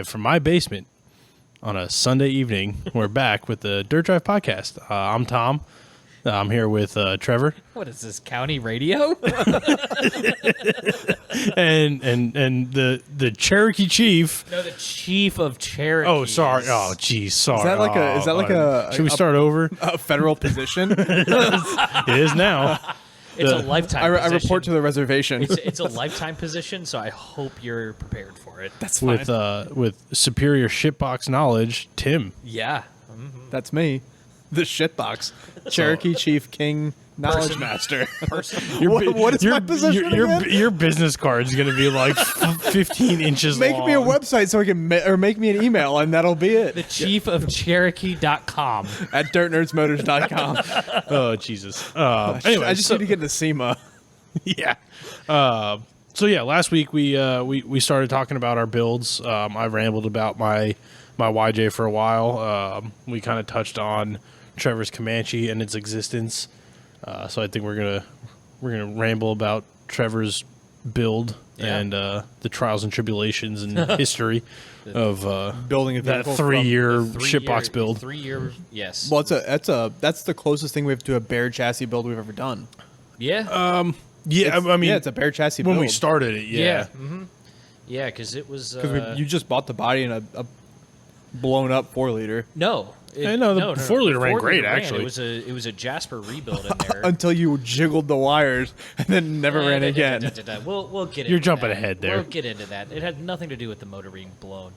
live from my basement on a Sunday evening. We're back with the Dirt Drive podcast. I'm Tom. I'm here with Trevor. What is this, county radio? and the Cherokee Chief. No, the chief of Cherokee. Oh, sorry. Oh, geez, sorry. Is that like a Should we start over? a federal position? It is now. It's a lifetime I position. report to the reservation. It's a lifetime position, so I hope you're prepared for it. That's fine. With superior shitbox knowledge, Tim. Yeah. That's me. The shitbox. Cherokee Chief King Knowledge Master. What is my position again? Your business card is going to be like 15 inches Make long. me a website so I can or make me an email, and that'll be it. The chief of Cherokee.com. At dirtnerdsmotors.com. Oh, Jesus. Anyway, I just need to get into SEMA. Yeah. So yeah, last week we started talking about our builds. I rambled about my YJ for a while. We kind of touched on Trevor's Comanche and its existence. So I think we're gonna ramble about Trevor's build and the trials and tribulations and history of Building a that vehicle 3-year The shitbox build. 3 year, yes. Well, that's the closest thing we have to a bare chassis build we've ever done. Yeah. Yeah, I mean, it's a bare chassis when build. we started it. Yeah. Yeah, because it was... Because you just bought the body in a blown up 4-liter. No. I know, the 4-liter ran great, actually. It was a Jasper rebuild in there. Until you jiggled the wires and then never ran again. We'll get into You're jumping that. ahead there. We'll get into that. It had nothing to do with the motor being blown.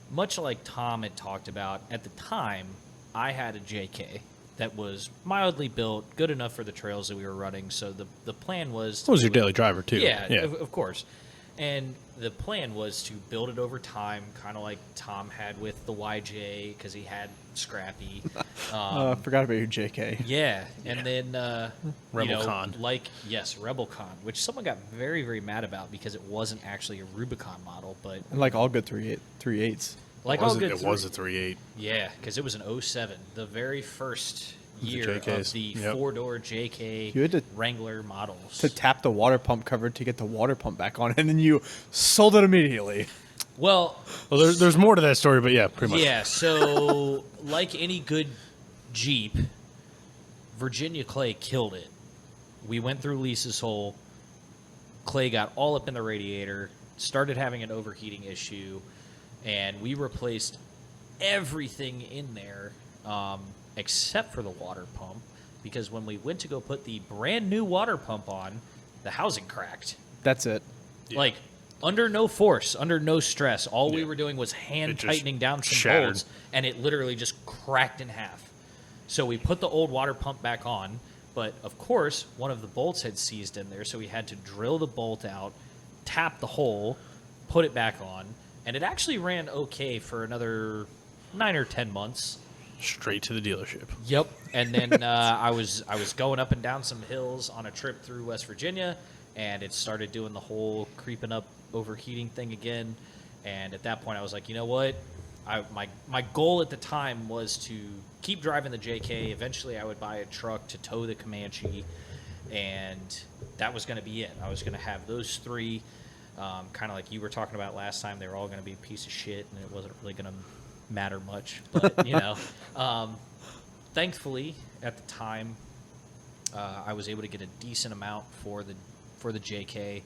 Much like Tom had talked about, at the time, I had a JK that was mildly built, good enough for the trails that we were running. So the plan was... That was your daily driver, too. Yeah, of course. And the plan was to build it over time, kind of like Tom had with the YJ, because he had Scrappy. I forgot about your JK. Yeah, and then Rebel-Con. Rebel-Con, which someone got very, very mad about because it wasn't actually a Rubicon model, but And like all good 3.8s. like It all wasn't- good. it was a 3.8. Yeah, because it was an 07, the very first year JKs. of the Yep. 4-door JK You had to- Wrangler models. To tap the water pump cover to get the water pump back on, and then you sold it immediately. Well, There's more to that story, but yeah, pretty much. yeah, so like any good Jeep, Virginia Clay killed it. We went through Lisa's hole. Clay got all up in the radiator, started having an overheating issue, and we replaced everything in there except for the water pump, because when we went to go put the brand new water pump on, the housing cracked. That's it. Like, under no force, under no stress. All we Yeah. were doing was hand It just tightening down some shattered. bolts, and it literally just cracked in half. So we put the old water pump back on, but of course, one of the bolts had seized in there, so we had to drill the bolt out, tap the hole, put it back on, and it actually ran okay for another 9 or 10 months. Straight to the dealership. Yep. And then I was going up and down some hills on a trip through West Virginia, and it started doing the whole creeping up overheating thing again. And at that point, I was like, you know what? My goal at the time was to keep driving the JK. Eventually, I would buy a truck to tow the Comanche, and that was going to be it. I was going to have those three, kind of like you were talking about last time. They were all going to be a piece of shit, and it wasn't really going to matter much, but thankfully at the time I was able to get a decent amount for the JK.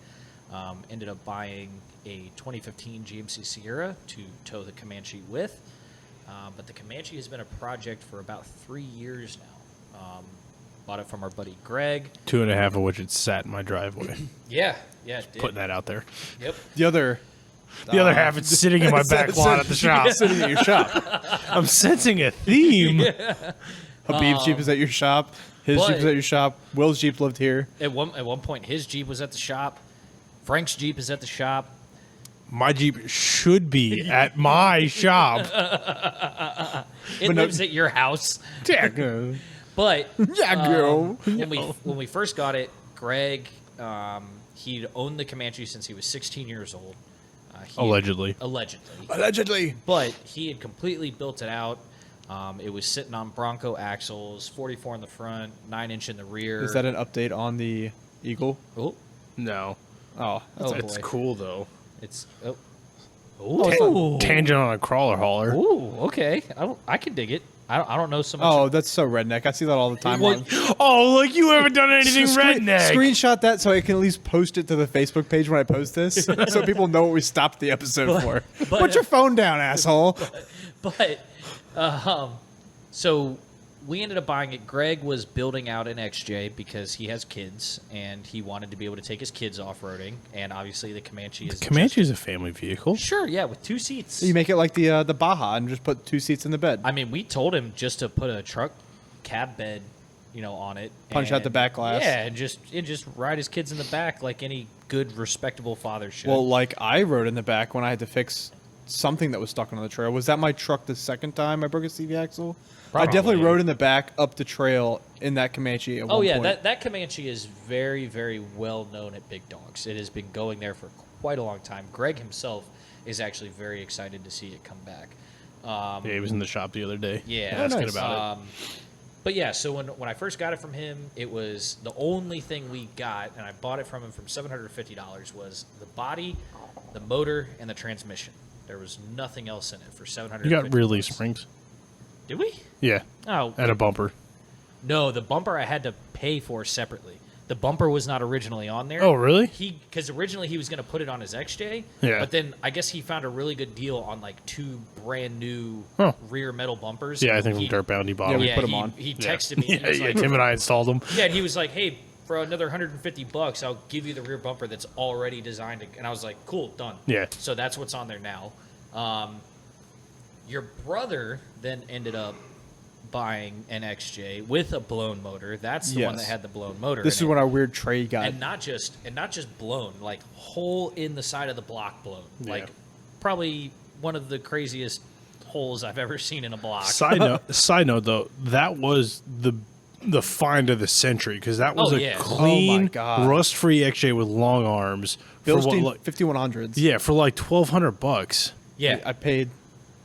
Ended up buying a 2015 GMC Sierra to tow the Comanche with, but the Comanche has been a project for about 3 years now. Bought it from our buddy Greg. 2.5 of which it sat in my driveway. Yeah, it did. Putting that out there. Yep. The other half, it's sitting in my back lot at the shop. sitting at your shop. I'm sensing a theme. Habib's Jeep is at your shop. His Jeep is at your shop. Will's Jeep lived here. At one point, his Jeep was at the shop. Frank's Jeep is at the shop. My Jeep should be at my shop. It lives at your house. But when we first got it, Greg, he'd owned the Comanche since he was 16 years old. Allegedly. Allegedly. But he had completely built it out. It was sitting on Bronco axles, 44 in the front, 9-inch in the rear. Is that an update on the Eagle? Oh, No. Oh, oh It's boy. cool, though. It's Ooh. Tangent on a crawler hauler. Ooh, okay. I can dig it. I don't know so much. Oh, that's so redneck. I see that all the time. Well, Oh, like you haven't done anything redneck. Screenshot that so I can at least post it to the Facebook page when I post this, so people know what we stopped the episode for. Put your phone down, asshole. But so we ended up buying it. Greg was building out an XJ because he has kids and he wanted to be able to take his kids off-roading. And obviously the Comanche is Comanche is a family vehicle. sure, yeah, with 2 seats. You make it like the Baja and just put 2 seats in the bed. I mean, we told him just to put a truck cab bed, on it. Punch out the back glass. Yeah, and just ride his kids in the back like any good, respectable father should. Well, like I rode in the back when I had to fix something that was stuck on the trail. Was that my truck the second time I broke a CV axle? Probably. I definitely rode in the back up the trail in that Comanche at one point. that Comanche is very, very well known at Big Dogs. It has been going there for quite a long time. Greg himself is actually very excited to see it come back. Yeah, he was in the shop the other day. Yeah, asking nice. about But yeah, so when I first got it from him, it was the only thing we got, and I bought it from him from $750, was the body, the motor, and the transmission. There was nothing else in it for $750. it. You got rear leaf springs. Did we? Yeah, Oh, and a bumper. no, the bumper I had to pay for separately. The bumper was not originally on there. Oh, really? Because originally he was going to put it on his XJ. Yeah. But then I guess he found a really good deal on like 2 brand new Huh. rear metal bumpers. Yeah, I think from he, Dirtbound he bought Yeah, them. we yeah, put 'em he, on. He Yeah. texted me. Yeah, He was yeah, like, Tim and I installed them. yeah, and he was like, "Hey, for another $150, I'll give you the rear bumper that's already designed." And I was like, "Cool, done." Yeah. So that's what's on there now. Your brother then ended up buying an XJ with a blown motor. That's the one that Yes. had the blown motor. This in is it. when our weird tray got. and not just blown, like hole in the side of the block blown. Yeah. Like probably one of the craziest holes I've ever seen in a block. Side note, though, that was the find of the century because that was Oh, a yeah. clean, Oh, my God. rust-free XJ with long arms. Bilstein like, 5100s. yeah, for like $1,200. Yeah, I paid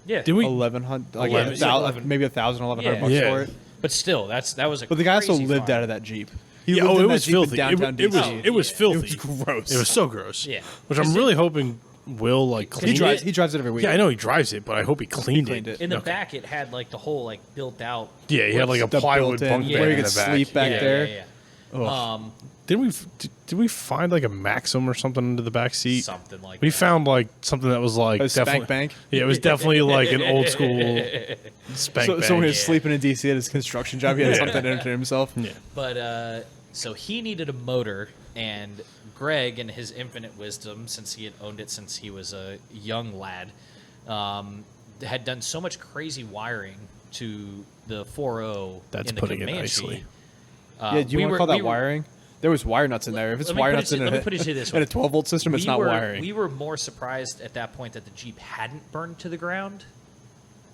yeah. Did we? 1,100, like Yeah, a thou- maybe 1,000, 1,100 Yeah. bucks Yeah. for it. But still, that was a. But the guy also crazy lived find. out of that Jeep. He Yeah, lived in it that was Jeep in filthy. downtown It was DC. it was Yeah. filthy. It was gross. It was so gross. Yeah. Which I'm really hoping will like clean it. He drives it every week. Yeah, I know he drives it, but I hope he cleaned, cleaned it. In the Okay. back, it had like the whole like built out. Yeah, he had like a The plywood built-in, bunk Yeah. bed where you in could the back. sleep back yeah, there. Yeah, Ugh. yeah. Did we find like a Maxim or something under the back seat? Something like We that. found like something that was like A spank definitely bank? Yeah, it was definitely like an old school spank So bank. when he was Yeah. sleeping in DC at his construction job, he had something to entertain himself. Yeah. But so he needed a motor, and Greg, in his infinite wisdom, since he had owned it since he was a young lad, had done so much crazy wiring to the 4.0 That's in the putting it Comanche. nicely. Yeah, do you want to call that wiring? There was wire nuts in there. If it's Let me wire put it nuts to- in let a, me put it to you this in way. a 12-volt system, it's not wiring. We were more surprised at that point that the Jeep hadn't burned to the ground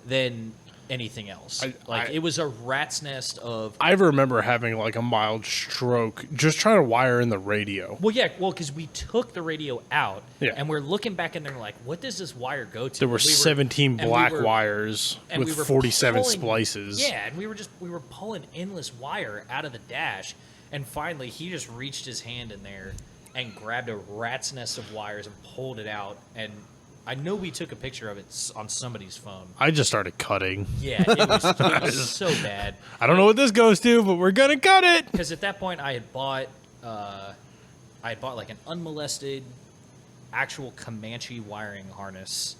than anything else. It was a rat's nest of. I remember having like a mild stroke just trying to wire in the radio. Well, because we took the radio out, Yeah. and we're looking back in there like, what does this wire go to? There were And we 17 and we black were- wires and with we were 47 pulling- splices. Yeah, and we were pulling endless wire out of the dash, and finally he just reached his hand in there and grabbed a rat's nest of wires and pulled it out. And I know we took a picture of it on somebody's phone. I just started cutting. Yeah, it was so bad. I don't know what this goes to, but we're gonna cut it. Because at that point I had bought like an unmolested actual Comanche wiring harness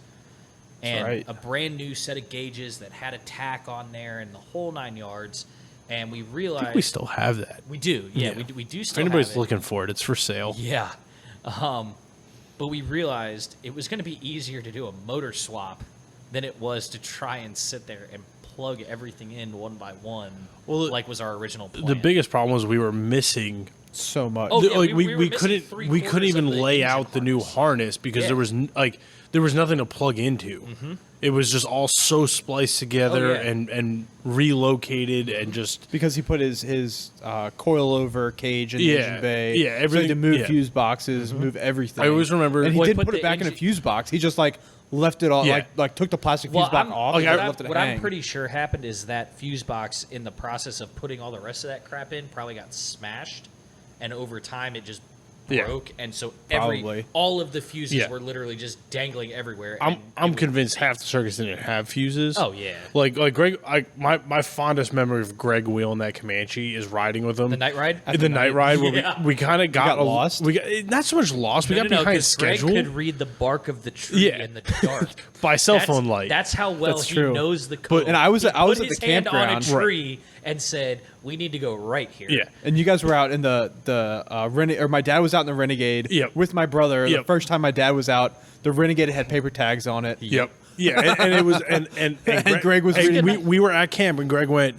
and right. a brand new set of gauges that had a tack on there and the whole 9 yards. And we realized We still have that. we do. Yeah, Yeah. we do If still anybody's have it. looking for it, it's for sale. Yeah. But we realized it was going to be easier to do a motor swap than it was to try and sit there and plug everything in one by one, Well, like was our original plan. The biggest problem was we were missing. So much. Oh, yeah, like we were we missing couldn't three-quarters even of the lay engine out the new harness because Yeah. there was nothing to plug into. Mm-hmm. It was just all so spliced together Oh, yeah. and relocated and just Because he put his coilover cage in the Yeah, engine bay. yeah, So he had everything- to move yeah. fuse boxes, move everything. I always remember- And he Well, he didn't put put it the back in a engine- fuse box. He just like left it all, Yeah. like took the plastic fuse Well, box I'm, off okay, and what, left it I'm, what hang. I'm pretty sure happened is that fuse box, in the process of putting all the rest of that crap in, probably got smashed, and over time it just Yeah. broke, and so Probably. all of the fuses Yeah. were literally just dangling everywhere. I'm convinced half the circus didn't have fuses. Oh, yeah. Like Greg, my fondest memory of Greg wheeling that Comanche is riding with him. The night ride? The night ride where Yeah. we kind of got lost? We got not so much lost. We got behind 'cause Greg schedule could read the bark of the tree Yeah. in the dark. by cell That's- phone light. That's how well That's he true. knows the code. And I was He at put the his hand on a campground. tree and said, "We need to go right here." Yeah. And you guys were out in the Renegade, or my dad was out in the Renegade Yep. with my brother. The Yep. first time my dad was out, the Renegade had paper tags on it. Yep. Yeah, and it was and Greg was reading- we were at camp and Greg went,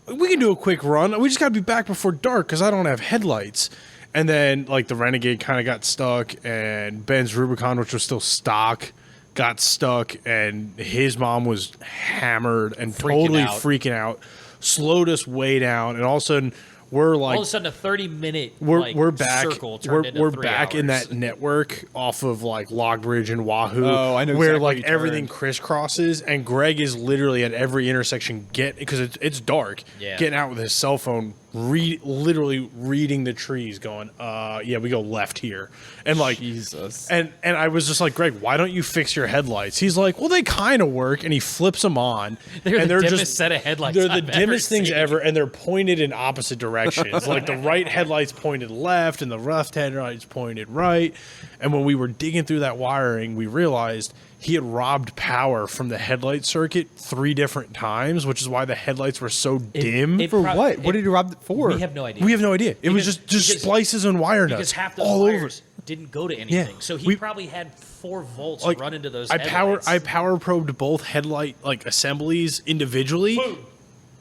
we can do a quick run. We just got to be back before dark because I don't have headlights. And then like the Renegade kind of got stuck, and Ben's Rubicon, which was still stock, got stuck, and his mom was hammered and totally out. freaking out, slowed us way down, and all of a sudden we're like All of a sudden, a 30-minute we're back. circle turned into We're 3 back in hours. that network off of like Logbridge and Wahoo. Oh, I know where exactly like where you everything turned. crisscrosses, and Greg is literally at every intersection because it's dark. Yeah. Getting out with his cell phone, literally reading the trees, going, yeah, we go left here, and like Jesus. And I was just like, Greg, why don't you fix your headlights? He's like, well, they kind of work, and he flips them on. They're and the dimmest just set of headlights They're the I've ever dimmest things seen. ever, and they're pointed in opposite directions. Like the right headlights pointed left, and the left headlights pointed right. And when we were digging through that wiring, we realized he had robbed power from the headlight circuit 3 different times, which is why the headlights were so dim. it- For prob- what? it- What did you rob it for? We have no idea. we have no idea. It was Because- just because- splices and wire because nuts half those all wires over. didn't go to anything. So he we- probably had 4 volts Like, run into those I headlights. power probed both headlight like assemblies individually.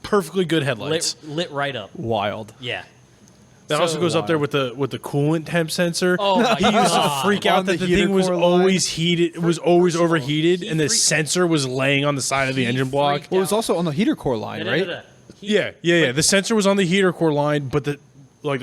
Perfectly good headlights. lit right up. Wild. Yeah. That also goes up there with the coolant temp sensor. Oh my He used to God. freak On out that the the heater thing was core line. always heated. It was always first of all, overheated, he and the freaked- sensor was laying on the side of the He engine block. freaked Well, it was out. also on the heater core line, right? Yeah. The sensor was on the heater core line, but the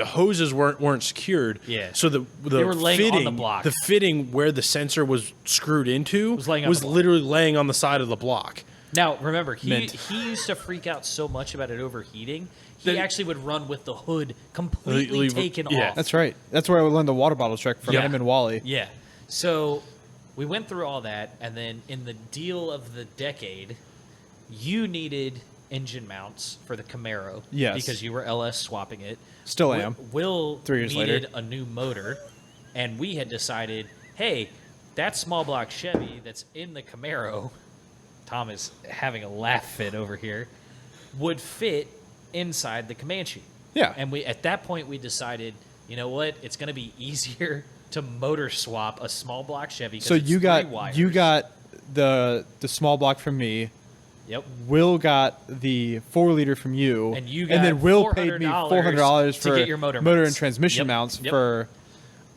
hoses weren't secured. Yeah. So the They were laying on fitting, the block. the fitting where the sensor was screwed into Was laying on the block. literally laying on the side of the block. Now, remember, he Mint. used to freak out so much about it overheating, he That- actually would run with the hood completely Leave- taken yeah. off. That's right. That's where I learned the water bottle trick from Yeah. him and Wally. Yeah. So we went through all that, and then in the deal of the decade, you needed engine mounts for the Camaro. Yes. Because you were LS swapping it. Still am. Will 3 years needed later. a new motor, and we had decided, hey, that small block Chevy that's in the Camaro, Tom is having a laugh fit over here, would fit inside the Comanche. Yeah. And at that point we decided, you know what? It's going to be easier to motor swap a small block Chevy. 'cause So it's you 3 got wires. the small block from me. Yep. Will got the 4-liter from you, And you then got Will paid me $400 to for get your motor and mounts. transmission Yep. mounts Yep. for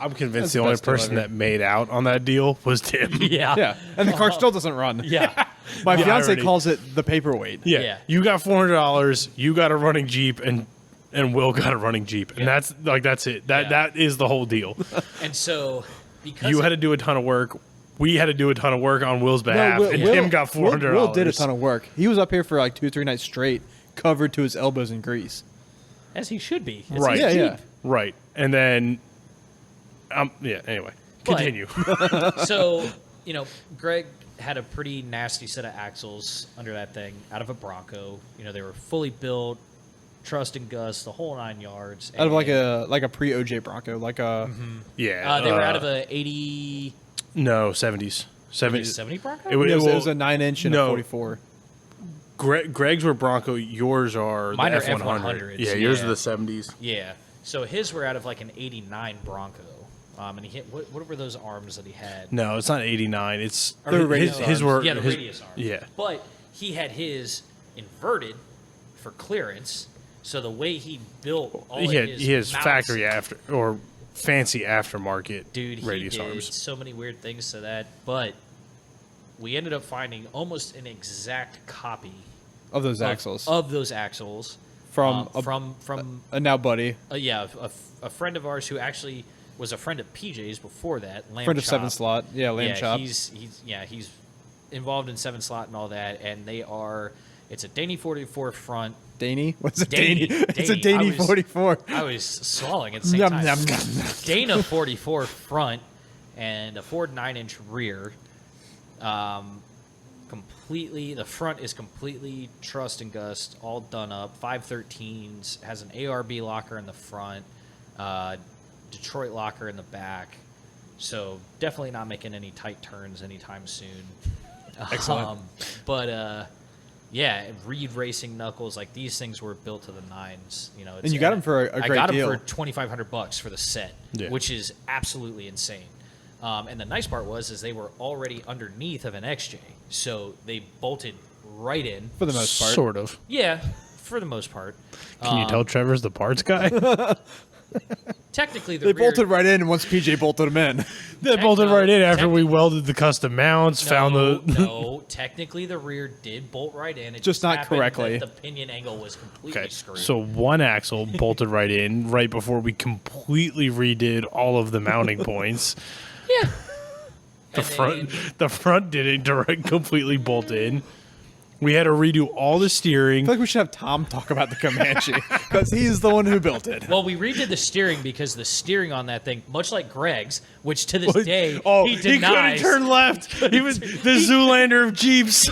I'm convinced That's the the only best deal person ever. that made out on that deal was Tim. Yeah. yeah, and the car still doesn't run. Yeah. My The fiance irony. calls it the paperweight. Yeah. Yeah. You got $400. You got a running Jeep, and Will got a running Jeep, and Yeah. that's it. Yeah. That is the whole deal. And so because You had to do a ton of work. We had to do a ton of work on Will's behalf, Will- and Will- Tim got $400. Will did a ton of work. He was up here for like 2-3 nights straight, covered to his elbows in grease. as he should be. It's Right. his Yeah, Jeep. yeah. Right, and then, anyway, But- continue. So, Greg had a pretty nasty set of axles under that thing out of a Bronco. They were fully built, truss and Gus, the whole 9 yards. Out of And, like a pre-OJ Bronco, like a Yeah, they were out of a 80, no 70s. 70 Bronco? It, wa- it was well, a 9-inch and no. a 44. Greg's were Bronco. Yours are Mine the are F100. F100s, Yeah, yours yeah. are the 70s. Yeah. So his were out of like an 89 Bronco. And he hit, what were those arms that he had? No, it's not 89. It's Or the radius his arms. were Yeah, the his- radius arms. Yeah, But he had his inverted for clearance. So the way he built all of his he has mounts- factory after or fancy aftermarket Dude, he radius did arms. so many weird things to that. But we ended up finding almost an exact copy Of those axles. of those axles From from a now buddy. a friend of ours who actually was a friend of PJ's before that. Lamb Friend of Chop. 7 Slot. Yeah, Lamb Yeah, Chop. he's involved in 7 Slot and all that, and they are It's a Daney 44 front. Daney? What's a Daney. Daney? It's a Daney 44. I was swallowing at the same Yum, time. yum, yum. Dana 44 front and a Ford 9-inch rear. Completely, the front is completely trussed and gussed, all done up. 513s, has an ARB locker in the front, Detroit locker in the back. So definitely not making any tight turns anytime soon. Excellent. Yeah, Reed Racing knuckles, like these things were built to the nines. You know, And you got them for a great deal. I got them for $2,500 for the set, Yeah. which is absolutely insane. And the nice part is they were already underneath of an XJ, so they bolted right in. For the most part. Sort of. Yeah, for the most part. Can you tell Trevor's the parts guy? Technically, the They rear, bolted right in once PJ bolted them in. They bolted right in after we welded the custom mounts, found the... No, technically the rear did bolt right in. It Just not happened correctly. that the pinion angle was completely Okay, screwed. so one axle bolted right in right before we completely redid all of the mounting points. yeah. The front didn't completely bolt in. We had to redo all the steering. I feel like we should have Tom talk about the Comanche because he's the one who built it. Well, we redid the steering because the steering on that thing, much like Greg's, which to this day he couldn't denies. turn left. He was the Zoolander of Jeeps.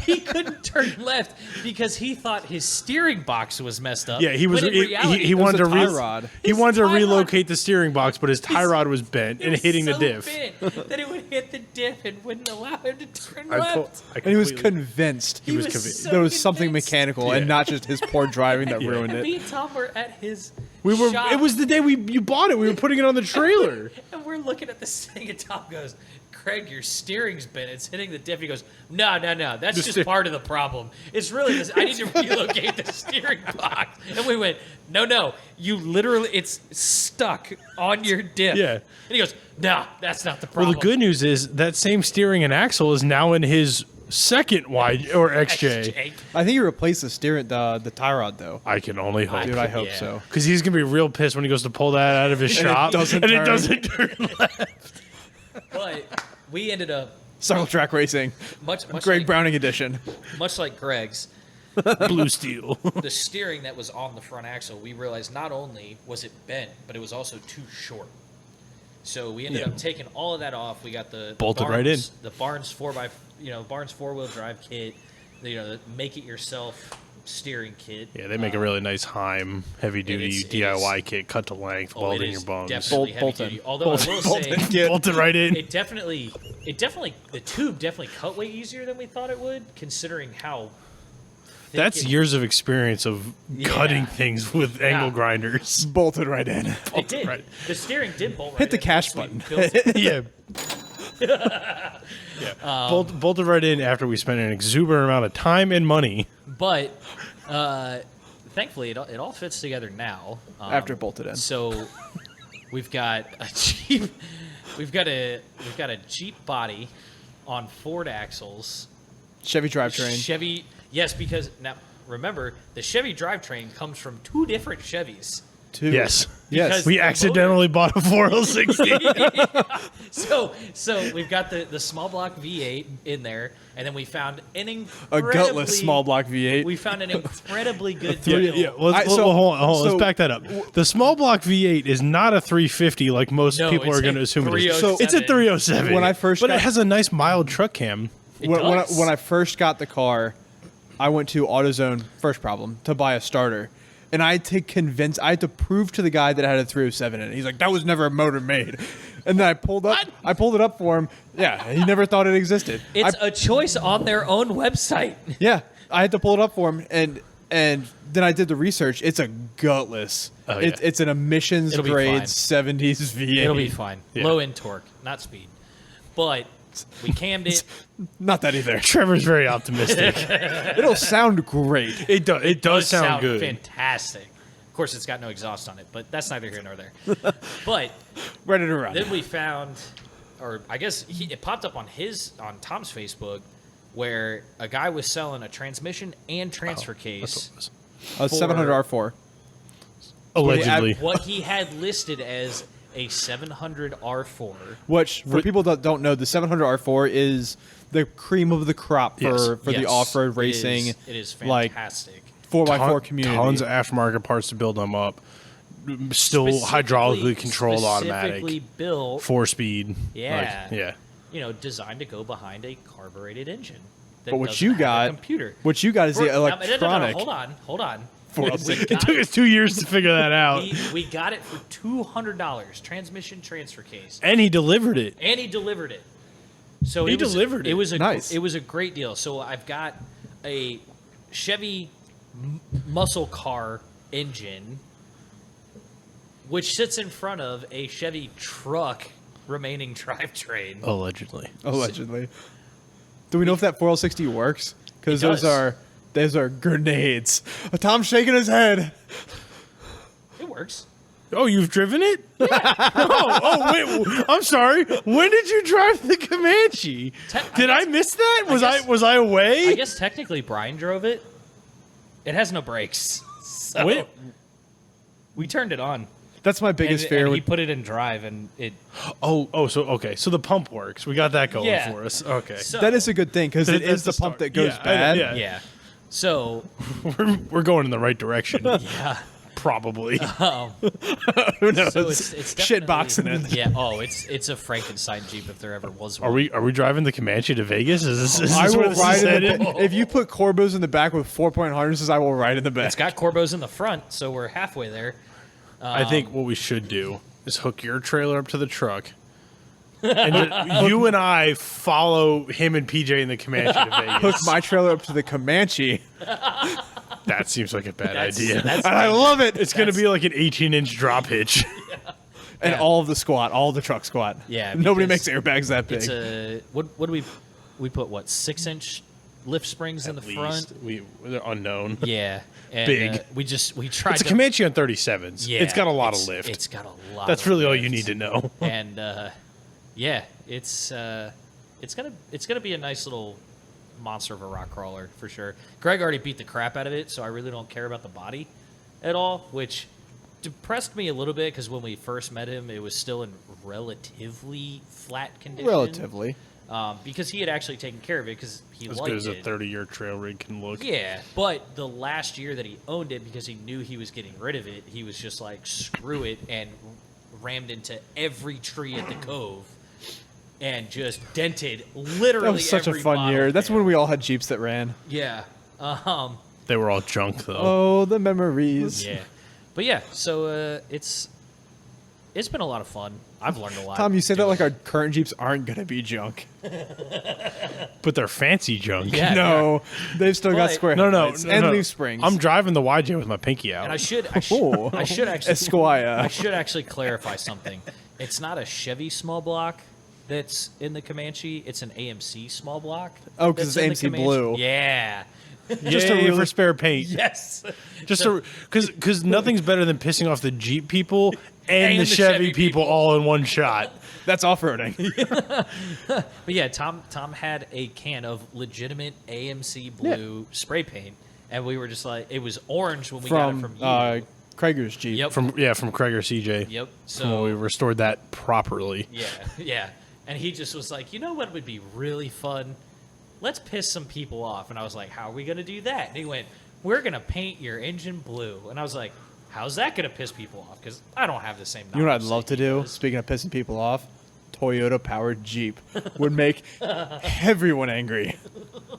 he couldn't turn left because he thought his steering box was messed up. Yeah, he was. When in reality, He wanted a to tie rod. He His wanted to tie rod- relocate the steering box, but his tie rod was bent it and was hitting so the diff. bent that it would hit the diff and wouldn't allow him to turn I left. And he was convinced He was was convinced. so there was something convinced. mechanical Yeah. and not just his poor driving that ruined And me it. and Tom were at his We were. shop, It was the day you bought it. We were putting it on the trailer. and we're looking at this thing, and Tom goes, Craig, your steering's bent. It's hitting the diff. He goes, no. That's The just steer- part of the problem. It's really this. I need to relocate the steering box. And we went, no. You literally, it's stuck on your diff. Yeah. And he goes, no, that's not the Well, problem. the good news is that same steering and axle is now in his second Y or XJ. I think he replaced the tie rod though. I can only hope. Dude, I hope Yeah. so. Because he's going to be real pissed when he goes to pull that out of his shop. doesn't and turn. it doesn't turn left. But we ended up, Circle track racing, much Greg like, Browning edition. much like Greg's, Blue steel. the steering that was on the front axle, we realized not only was it bent, but it was also too short. So we ended Yeah. up taking all of that off. We got the Bolted Barnes, right in. The Barnes Barnes 4-wheel drive kit, the make it yourself steering kit. Yeah, they make a really nice Heim heavy duty it DIY kit, cut to length, Oh, weld it in is your bones. definitely heavy Bolton. duty. Although I will say, Yeah. Bolted right in. it definitely, the tube definitely cut way easier than we thought it would, considering how. thick That's it- years of experience of cutting things with angle Yeah. grinders. Bolted right in. It did. Right. The steering did bolt. Hit right the in cash once we button. built it. Yeah. Bolted right in after we spent an exuberant amount of time and money. But thankfully, it all fits together now. After it bolted in. So we've got a Jeep. We've got a Jeep body on Ford axles. Chevy drivetrain. Chevy. Yes, because now remember the Chevy drivetrain comes from two different Chevys. Two. Yes. Yes. We the accidentally bought a 4060. So we've got the small block V8 in there, and then we found an A incredibly gutless small block V8. We found an incredibly good Yeah, deal. yeah. Let's, So- hold on. so- Let's back that up. The small block V8 is not a 350 like most No, people it's are going to a assume it is. 307. It's a 307. When I first but got- it has a nice mild truck cam. It when does. I first got the car, I went to AutoZone, first problem, to buy a starter. And I had to prove to the guy that I had a 307 in it. He's like, that was never a motor made. And then I pulled it up for him. Yeah, he never thought it existed. It's a choice on their own website. Yeah, I had to pull it up for him, and then I did the research. It's a gutless. Oh, yeah. It's an emissions It'll be grade fine. 70s V8. It'll be fine. Yeah. Low end torque, not speed. But we cammed it. Not that either. Trevor's very optimistic. It'll sound great. It does sound good. Fantastic. Of course, it's got no exhaust on it, but that's neither here nor there. But Ready to run. then we found, or I guess it popped up on Tom's Facebook, where a guy was selling a transmission and transfer case. A 700 R4. Allegedly. What he had listed as a 700 R4. Which, for people that don't know, the 700 R4 is the cream of the crop for the Yes, off-road racing. It is like, fantastic. 4x4 community. Tons of aftermarket parts to build them up. Still hydraulically controlled automatic. Specifically built. 4-speed. Yeah. Yeah. Designed to go behind a carbureted engine. That But what doesn't you have a got, computer. what you got is the No, electronic. Hold on. It took us 2 years to figure that out. We got it for $200, transmission transfer case, And he delivered it. and he delivered it. So He it was, delivered it. It was a Nice. It was a great deal. So I've got a Chevy muscle car engine, which sits in front of a Chevy truck remaining drivetrain. Allegedly. Allegedly. Do we know if that 4L60 works? Because It those are grenades. Tom's shaking his head. It works. Oh, you've driven it? Yeah. Wait. I'm sorry. When did you drive the Comanche? Did I miss that? Was I away? I guess technically Brian drove it. It has no brakes. So Wait. we turned it on. That's my biggest fear. And he put it in drive, and it. So the pump works. We got that going Yeah. for us. Okay. So, That is a good thing because it That's is the pump start. that goes Yeah, I know, bad. yeah. yeah. So We're going in the right direction. yeah. Probably. Who knows? So it's Shit definitely- boxing it. Yeah. Oh, it's a Frankenstein Jeep if there ever was one. Are we driving the Comanche to Vegas? Is this I where will this is ride in headed? the If you put Corbos in the back with 4-point harnesses, I will ride in the back. It's got Corbos in the front, so we're halfway there. I think what we should do is hook your trailer up to the truck. And you and I follow him and PJ in the Comanche to Vegas. Hook my trailer up to the Comanche, That seems like a bad idea. That's and I love it. It's going to be like an 18-inch drop hitch. And all of the squat, all the truck squat. Yeah, Nobody because makes airbags that big. it's a what do we put 6-inch lift springs in the front? They're unknown. Yeah, and, Big. we tried. It's a to- Comanche on 37s. Yeah, It's got a lot of lift. It's got a lot. That's of really all lift. you need to know. And yeah, it's gonna be a nice little monster of a rock crawler for sure. Greg already beat the crap out of it, so I really don't care about the body at all, which depressed me a little bit because when we first met him, it was still in relatively flat condition. Relatively. Because he had actually taken care of it because he As liked good as a it. 30-year trail rig can look. Yeah, but the last year that he owned it, because he knew he was getting rid of it, he was just like, screw it, and rammed into every tree at the cove and just dented literally That was such a every fun bottle year. That's can. when we all had Jeeps that ran. Yeah. They were all junk, though. Oh, the memories. Yeah. But yeah, so it's been a lot of fun. I've learned a lot. Tom, you say that doing like our current Jeeps aren't going to be junk. But they're fancy junk. Yeah. No, they've still got But- square No, headlights and no. leaf springs. I'm driving the YJ with my pinky out. And I should Oh. actually Esquire. I should actually clarify something. It's not a Chevy small block that's in the Comanche. It's an AMC small block. Oh, 'cause that's it's in the AMC Comanche. blue. Yeah. Just Yay, for spare paint. Yes. Just because nothing's better than pissing off the Jeep people and the the Chevy Chevy people all in one shot. That's off-roading. But yeah, Tom had a can of legitimate AMC blue spray paint, and we were just like, it was orange when we got it from from you. Krager's Jeep. Yep. From Craig or CJ. Yep. When we So restored that properly. yeah. And he just was like, you know what would be really fun? Let's piss some people off. And I was like, how are we gonna do that? And he went, we're gonna paint your engine blue. And I was like, how's that gonna piss people off? Because I don't have the same. You know what I'd knowledge love that to he do? does. Speaking of pissing people off, Toyota-powered Jeep would make everyone angry.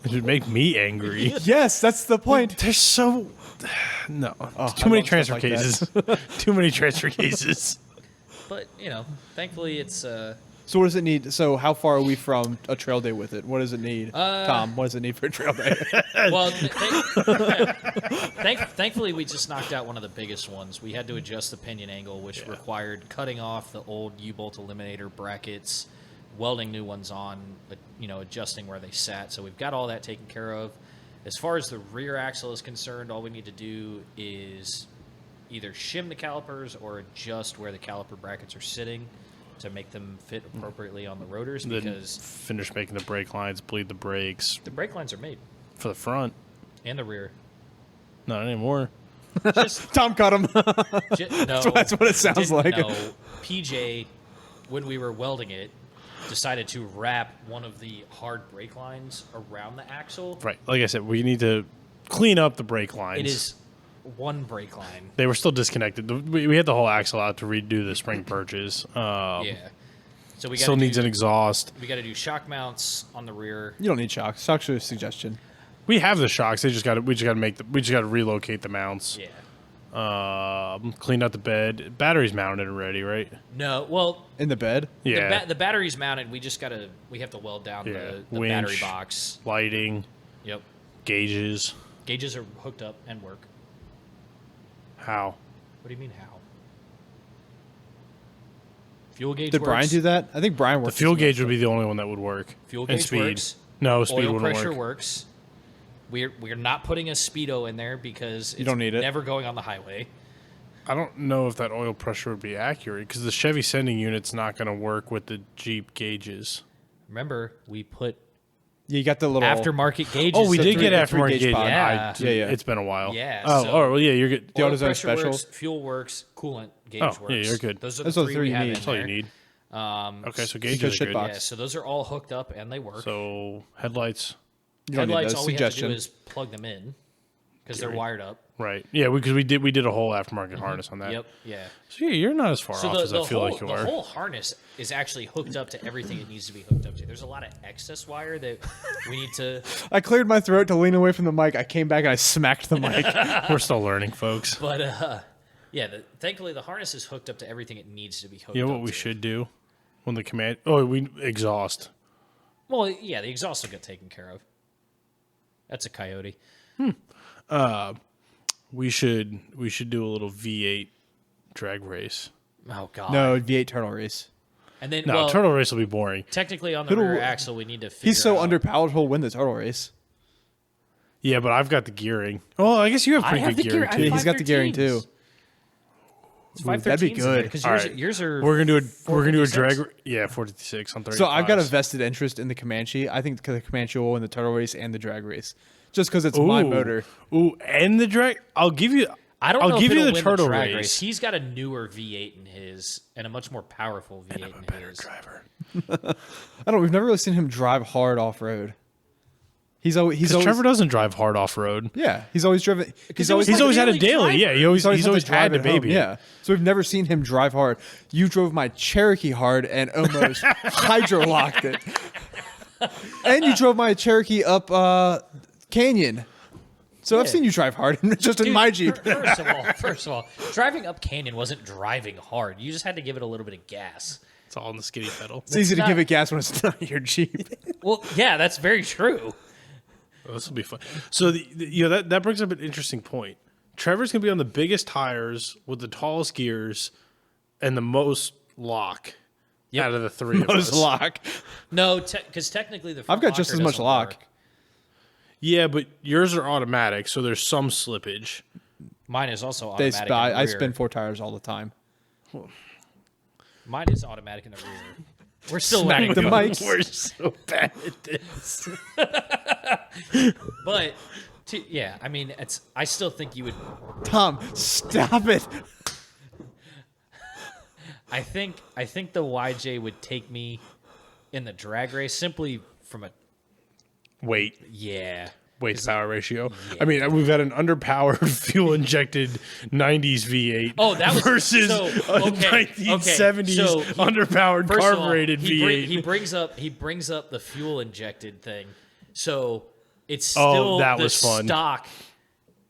It would make me angry. Yes, that's the point. They're so no. Oh, Too I many love transfer stuff like that. cases. Too many transfer cases. But thankfully it's So what does it need? So how far are we from a trail day with it? What does it need? Tom, what does it need for a trail day? well. Thankfully, we just knocked out one of the biggest ones. We had to adjust the pinion angle, which required cutting off the old U-bolt eliminator brackets, welding new ones on, adjusting where they sat. So we've got all that taken care of. As far as the rear axle is concerned, all we need to do is either shim the calipers or adjust where the caliper brackets are sitting to make them fit appropriately on the rotors, Then because finish making the brake lines, bleed the brakes the brake lines are made for the front. and the rear. Not anymore. Just Tom cut him. no, That's what it sounds didn't like. know. PJ, when we were welding it, decided to wrap one of the hard brake lines around the axle. Right. Like I said, we need to clean up the brake lines. It is one brake line. They were still disconnected. We had the whole axle out to redo the spring purges. Yeah. So we Still needs an exhaust. We got to do shock mounts on the rear. You don't need shocks. Shocks are a suggestion. We have the shocks. We just got to relocate the mounts. Yeah. Clean out the bed. Battery's mounted already, right? No, well, In the bed? Yeah. the battery's mounted. We have to weld down Yeah. the Winch. battery box. Lighting, Yep. gauges. Gauges are hooked up and work. How? What do you mean how? Fuel gauge Did works. Brian do that? I think Brian The worked. fuel gauge would be the only one that would work. Fuel And gauge speed. works. No, speed Oil wouldn't pressure work. works. We're not putting a speedo in there because it's don't need it. never going on the highway. I don't know if that oil pressure would be accurate because the Chevy sending unit's not going to work with the Jeep gauges. Remember, we put Yeah, you got the little aftermarket gauges. Oh, we the did three- get the three aftermarket gauge gauges. pod. Yeah. Yeah. It's been a while. Yeah, Oh, so- well, yeah, you're good. The Oil AutoZone pressure special. works, fuel works, coolant gauge Oh, works. yeah, you're good. Those are That's the all three three we you have need. in That's all you there. need. Okay, so Because gauges are shit good. box. Yeah, so those are all hooked up and they work. So headlights, You don't need Headlights, those. all we have to Suggestion. do is plug them in because they're Great. wired up. right? Yeah, because we did a whole aftermarket harness on that. Yep, yeah. So yeah, you're not as far So off as I feel whole, like you the are. whole harness is actually hooked up to everything it needs to be hooked up to. There's a lot of excess wire that we need to. I cleared my throat to lean away from the mic. I came back and I smacked the mic. We're still learning, folks. But yeah, thankfully the harness is hooked up to everything it needs to be hooked You know up what we to. should do when the command? Oh, we exhaust. Well, yeah, the exhaust will get taken care of. That's a coyote. We should do a little V8 drag race. Oh God. No, V8 turtle race. And then No, well, turtle race will be boring. technically on the It'll- rear axle we need to figure He's so out. underpowered, he'll win the turtle race. Yeah, but I've got the gearing. Oh, I guess you have I pretty have good the gearing gear- I too. have He's got the gearing too. 513s. It's Ooh, that'd be 513s in there, good. 'cause All yours, right. yours are. We're gonna do a 456? drag. Yeah, 456 on 35. So I've got a vested interest in the Comanche. I think the Comanche will win the turtle race and the drag race, just because it's my motor. Ooh, and the drag. I'll give you. I don't I'll know give if you it'll the win turtle the drag race. He's got a newer V8 in his and a much more powerful V8 I'm a in better his. driver. I don't. We've never really seen him drive hard off road. He's always. Because Trevor doesn't drive hard off road. Yeah, he's always driven. He's he always. was He's always had a daily daily. driver. Yeah, he's always had drive the at home, baby. Yeah, so we've never seen him drive hard. You drove my Cherokee hard and almost hydro locked it. And you drove my Cherokee up Canyon. So I've Yeah. seen you drive hard, just in Dude, my Jeep. First of all, driving up Canyon wasn't driving hard. You just had to give it a little bit of gas. It's all in the skinny pedal. It's easy to not- give it gas when it's not your Jeep. Well, yeah, that's very true. Oh, this will be fun. So that brings up an interesting point. Trevor's gonna be on the biggest tires with the tallest gears and the most lock Yep. out of the three of us. Most lock. No, because technically the front I've got just locker as much doesn't lock. work. Yeah, but yours are automatic, so there's some slippage. Mine is also They automatic. in the I rear. spin 4 tires all the time. Mine is automatic in the rear. We're still Smack learning, the folks. mics. We're so bad at this. But yeah, I mean, I still think you would. Tom, stop it. I think the YJ would take me in the drag race simply from a Weight to power ratio. I mean, we've had an underpowered fuel injected 90s V8. Oh, that was versus so, a okay, 1970s so he- underpowered First of all, carbureted V8. He brings up the fuel injected thing. So it's Oh, still that the was fun. stock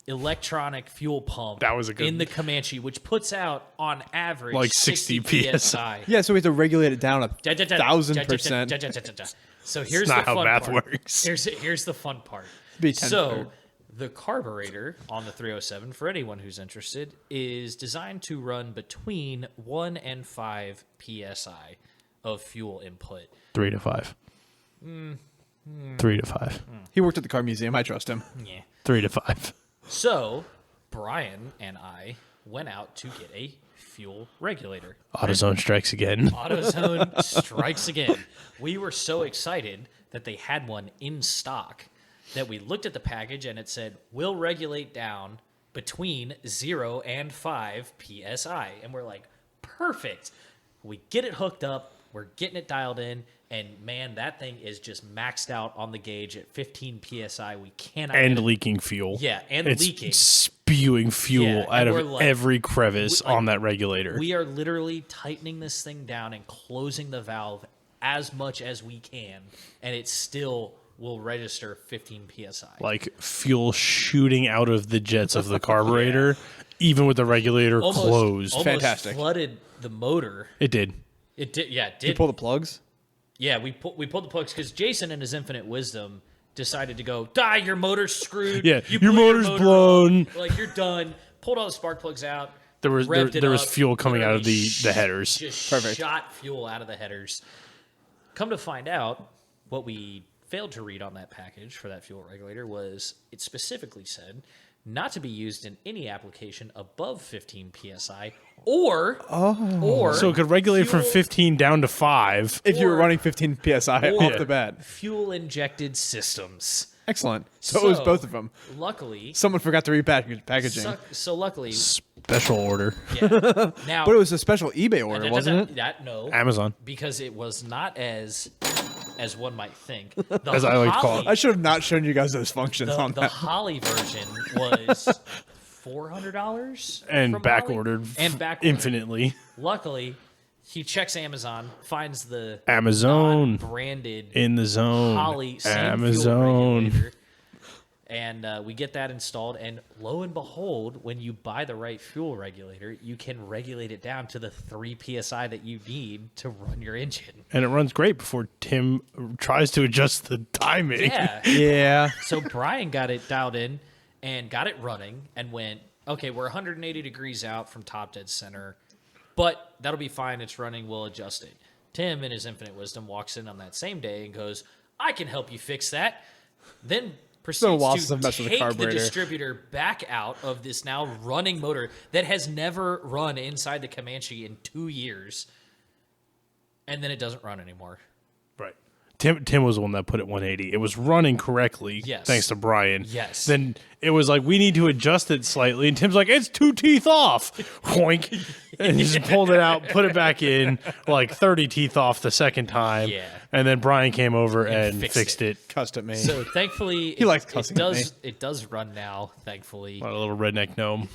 electronic fuel pump That was a good- in the Comanche, which puts out on average Like 60 psi. Yeah, so we have to regulate it down 1,000%. So here's not the how fun math part. works. Here's the fun part. Be 10 So third. the carburetor on the 307, for anyone who's interested, is designed to run between 1 and 5 psi of fuel input. 3 to 5. 3 to 5. He worked at the car museum. I trust him. Yeah. 3 to 5. So Brian and I went out to get a fuel regulator. AutoZone strikes again. AutoZone strikes again. We were so excited that they had one in stock that we looked at the package and it said, "Will regulate down between 0 and 5 psi." And we're like, perfect. We get it hooked up, we're getting it dialed in, And man, that thing is just maxed out on the gauge at 15 psi. We cannot And get it. leaking fuel. Yeah, and it's leaking. Spewing fuel Yeah, out and of we're like- every crevice we- like, on that regulator. We are literally tightening this thing down and closing the valve as much as we can, and it still will register 15 psi. Like fuel shooting out of the jets of the carburetor, even with the regulator closed. Almost Fantastic. flooded the motor. It did. It did. Yeah, it Did you did. pull the plugs? Yeah, we pulled the plugs because Jason, in his infinite wisdom, decided to go, die, your motor's screwed. Yeah, you your blew motor's motor blown. up. Like, you're done. Pulled all the spark plugs out. There was revved it there was up, fuel coming out of literally the headers. Just Perfect. shot fuel out of the headers. Come to find out, what we failed to read on that package for that fuel regulator was it specifically said not to be used in any application above 15 psi or So it could regulate from fuel- 15 down to 5. If you were Or- running 15 psi or- off the bat. fuel injected systems. Excellent. So it was both of them. Luckily, Someone forgot to repackage packaging. so luckily, Special order. yeah. Now, But it was a special eBay order, wasn't it? That no, Amazon. because it was not as one might think. As I like to call it. I should have not shown you guys those functions on The that. Holly version was $400 And from back Holly. ordered and back infinitely. Luckily, he checks Amazon, finds the Amazon. branded In the zone. Holly same fuel Amazon. regulator. And we get that installed, and lo and behold, when you buy the right fuel regulator, you can regulate it down to the 3 psi that you need to run your engine. And it runs great before Tim tries to adjust the timing. Yeah. Yeah. So Brian got it dialed in and got it running and went, okay, we're 180 degrees out from top dead center, but that'll be fine. It's running. We'll adjust it. Tim, in his infinite wisdom, walks in on that same day and goes, I can help you fix that. Then been a while proceeds since I've to messed with a take the carburetor. distributor back out of this now running motor that has never run inside the Comanche in 2 years, and then it doesn't run anymore. Right. Tim was the one that put it 180. It was running correctly, Yes. thanks to Brian. Yes. Then it was like, we need to adjust it slightly. And Tim's like, it's 2 teeth off. Oink. And he just pulled it out, put it back in, like 30 teeth off the second time. Yeah. And then Brian came over and fixed fixed it. Custom made. So thankfully, He likes it cussing at does it does run now. Thankfully, Like a little redneck gnome.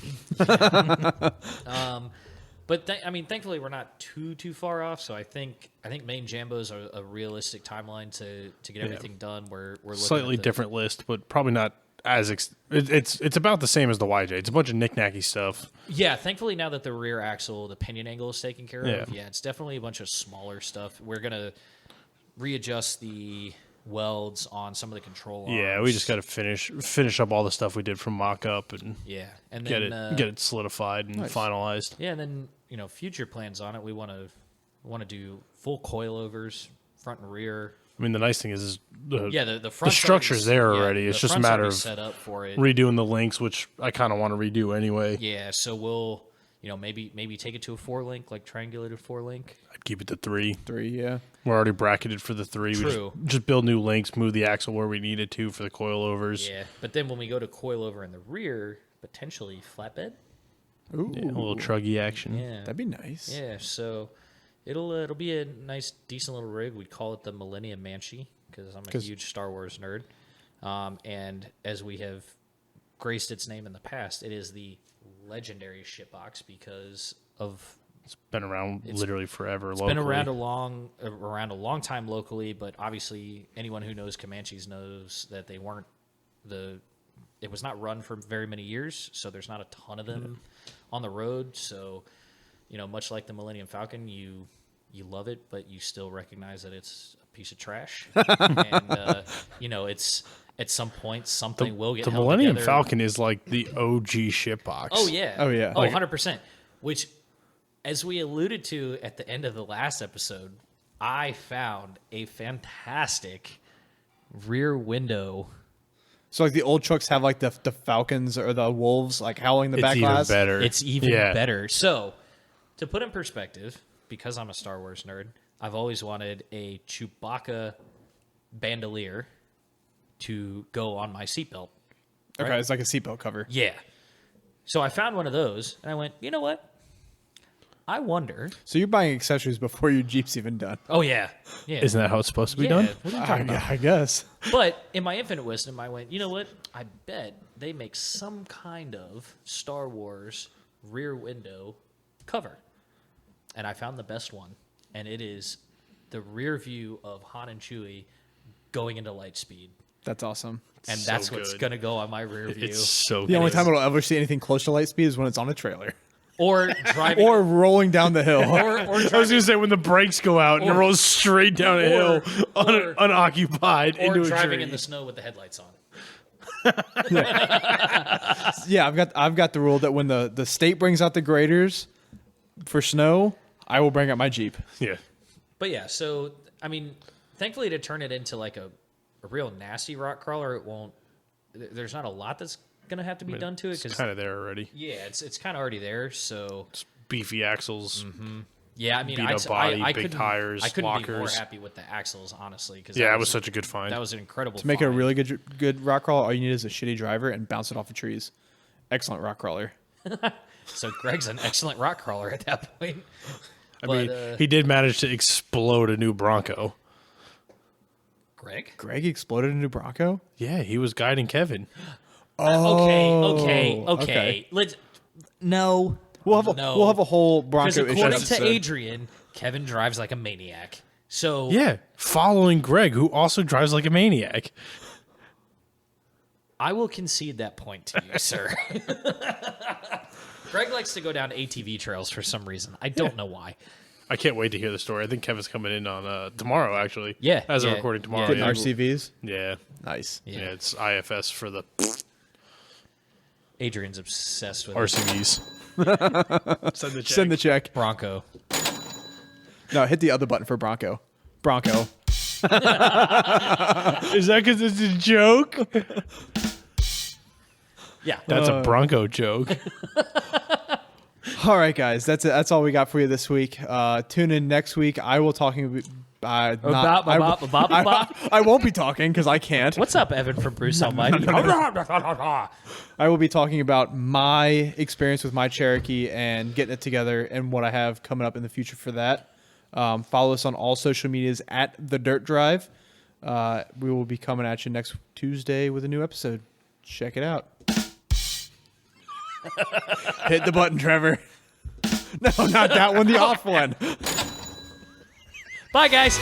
but I mean, thankfully we're not too far off. So I think main Jambos are a realistic timeline to get everything done. We're looking Slightly at the, different list, but probably not as... it's about the same as the YJ. It's a bunch of knick-knacky stuff. Yeah, thankfully now that the rear axle, the pinion angle is taken care of. Yeah. Yeah, it's definitely a bunch of smaller stuff. We're gonna readjust the welds on some of the control arms. Yeah, we just got to finish up all the stuff we did from mock-up and yeah, and get then it solidified and finalized. yeah, and then future plans on it. We want to do full coilovers, front and rear. I mean, the nice thing is The the front structure's there already. It's just a matter of set up for it. redoing the links, which I kind of want to redo anyway. Yeah, so we'll maybe take it to a 4-link, like triangulated 4-link. I'd keep it to 3. 3, yeah. We're already bracketed for the 3. True. We just build new links, move the axle where we need it to for the coilovers. Yeah, but then when we go to coilover in the rear, potentially flatbed. Ooh. Yeah, a little truggy action. Yeah, That'd be nice. yeah. So it'll be a nice, decent little rig. We'd call it the Millennium Manche because I'm a huge Star Wars nerd. And as we have graced its name in the past, it is the legendary shipbox because of It's been around literally forever. it's locally. been around a long time locally, but obviously anyone who knows Comanches knows that they weren't it was not run for very many years, so there's not a ton of them on the road. So, much like the Millennium Falcon, you love it, but you still recognize that it's a piece of trash. And it's at some point something will get The held Millennium together. Falcon is like the OG shipbox. Oh yeah. Oh, yeah. Oh, Like- 100%. Which, as we alluded to at the end of the last episode, I found a fantastic rear window. So like the old trucks have like the Falcons or the Wolves like howling the It's back even glass. better. It's even Yeah. better. So, to put in perspective, because I'm a Star Wars nerd, I've always wanted a Chewbacca bandolier to go on my seatbelt. Okay, Right? it's like a seatbelt cover. Yeah. So I found one of those, and I went, you know what? I wonder. So you're buying accessories before your Jeep's even done. Oh yeah, yeah. Isn't that how it's supposed to be yeah. done? What are you talking about? I guess. But in my infinite wisdom, I went, you know what? I bet they make some kind of Star Wars rear window cover. And I found the best one. And it is the rear view of Han and Chewie going into Lightspeed. That's awesome. And So that's what's good. going to go on my rear view. It's so The only good. time it'll ever see anything close to Lightspeed is when it's on a trailer. Or driving. Or rolling down the hill. or I was driving, gonna say when the brakes go out and it Or- rolls straight down a hill, unoccupied or into a driving tree. in the snow with the headlights on. Yeah, I've got the rule that when the state brings out the graders for snow, I will bring out my Jeep. Yeah, But yeah, so, I mean, thankfully to turn it into like a real nasty rock crawler, it won't, there's not a lot that's going to have to be done to it. it's Because kind of there already. yeah, it's kind of already there. So Beefy axles. yeah, I mean, Beat up body, I big couldn't, tires, I couldn't be more lockers. happy with the axles, honestly. Cause Yeah, it was such a good find. That was an incredible. To make it a find. really good rock crawler, all you need is a shitty driver and bounce it off of trees. Excellent rock crawler. So Greg's an excellent rock crawler at that point. I But, mean, he did manage to explode a new Bronco. Greg. Greg exploded a new Bronco? Yeah, he was guiding Kevin. Okay. Let's. No. We'll have a whole Because Bronco issue. according to episode. Adrian, Kevin drives like a maniac. So Yeah, following Greg, who also drives like a maniac. I will concede that point to you, sir. Greg likes to go down ATV trails for some reason. I don't know why. I can't wait to hear the story. I think Kevin's coming in on tomorrow, actually. Yeah, as of yeah, recording tomorrow. Getting Yeah. RCVs. Yeah. Nice. Yeah, it's IFS for the Adrian's obsessed with it. RCVs. Send the check. Send the check. Bronco. No, hit the other button for Bronco. Bronco. Is that because it's a joke? Yeah. That's a Bronco joke. All right, guys. That's it. That's all we got for you this week. Tune in next week. I will talking. I won't be talking because I can't. What's up, Evan from Bruce Almighty? I will be talking about my experience with my Cherokee and getting it together and what I have coming up in the future for that. Follow us on all social medias at The Dirt Drive. We will be coming at you next Tuesday with a new episode. Check it out. Hit the button, Trevor. No, not that one. The off one. Bye, guys.